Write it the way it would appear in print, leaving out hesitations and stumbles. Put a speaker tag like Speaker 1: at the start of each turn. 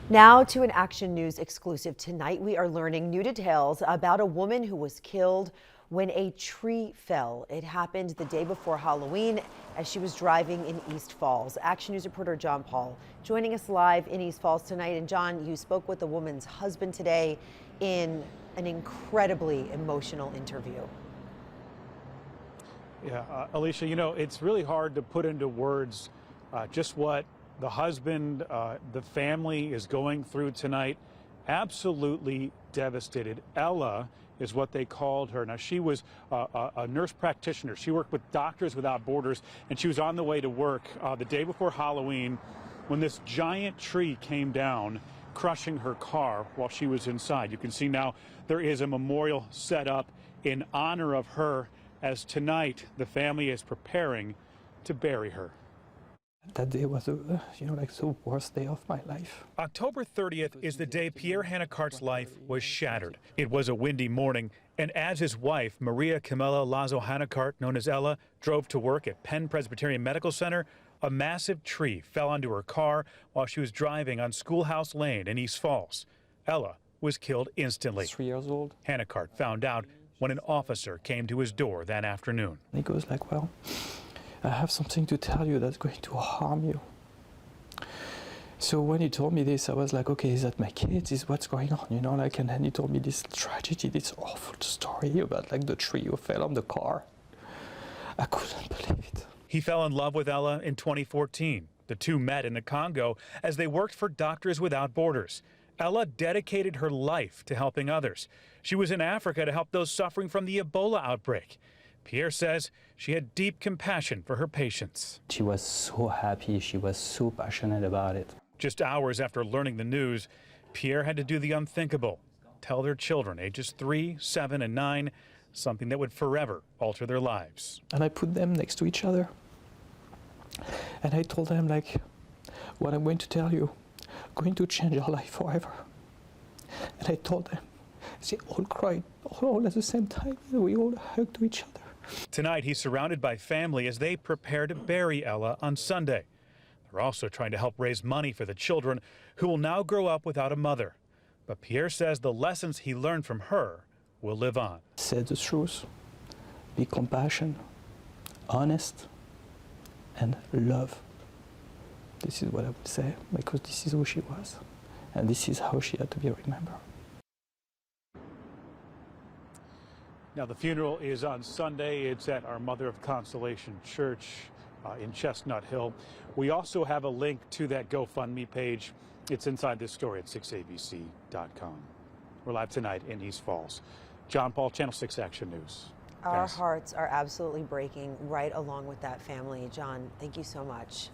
Speaker 1: Now to an Action News exclusive. Tonight we are learning new details about a woman who was killed when a tree fell. It happened the day before Halloween as she was driving in East Falls. Action News reporter John Paul joining us live in East Falls tonight. And John, you spoke with the woman's husband today in an incredibly emotional interview.
Speaker 2: Yeah, Alicia, you know, it's really hard to put into words just what the husband, the family is going through tonight. Absolutely devastated. Ella is what they called her. Now, she was a nurse practitioner. She worked with Doctors Without Borders, and she was on the way to work the day before Halloween when this giant tree came down, crushing her car while she was inside. You can see now there is a memorial set up in honor of her, as tonight the family is preparing to bury her.
Speaker 3: That day was, like the worst day of my life.
Speaker 2: October 30th is the day Pierre Hannecart's life was shattered. It was a windy morning, and as his wife, Maria Camela Lazo Hannecart, known as Ella, drove to work at Penn Presbyterian Medical Center, a massive tree fell onto her car while she was driving on Schoolhouse Lane in East Falls. Ella was killed instantly.
Speaker 3: 3 years old.
Speaker 2: Hannecart found out when an officer came to his door that afternoon.
Speaker 3: He goes like, well, I have something to tell you that's going to harm you. So when he told me this, I was like, okay, is that my kids? Is what's going on? And then he told me this tragedy, this awful story about the tree who fell on the car. I couldn't believe it.
Speaker 2: He fell in love with Ella in 2014. The two met in the Congo as they worked for Doctors Without Borders. Ella dedicated her life to helping others. She was in Africa to help those suffering from the Ebola outbreak. Pierre says she had deep compassion for her patients.
Speaker 3: She was so happy. She was so passionate about it.
Speaker 2: Just hours after learning the news, Pierre had to do the unthinkable, tell their children, ages 3, 7, and 9, something that would forever alter their lives.
Speaker 3: And I put them next to each other. And I told them, what I'm going to tell you, going to change your life forever. And I told them, they all cried all at the same time, and we all hugged each other.
Speaker 2: Tonight, he's surrounded by family as they prepare to bury Ella on Sunday. They're also trying to help raise money for the children who will now grow up without a mother. But Pierre says the lessons he learned from her will live on.
Speaker 3: Say the truth, be compassionate, honest, and love. This is what I would say, because this is who she was, and this is how she had to be remembered.
Speaker 2: Now, the funeral is on Sunday. It's at our Mother of Consolation Church in Chestnut Hill. We also have a link to that GoFundMe page. It's inside this story at 6abc.com. We're live tonight in East Falls. John Paul, Channel 6 Action News.
Speaker 1: Our hearts are absolutely breaking right along with that family. John, thank you so much.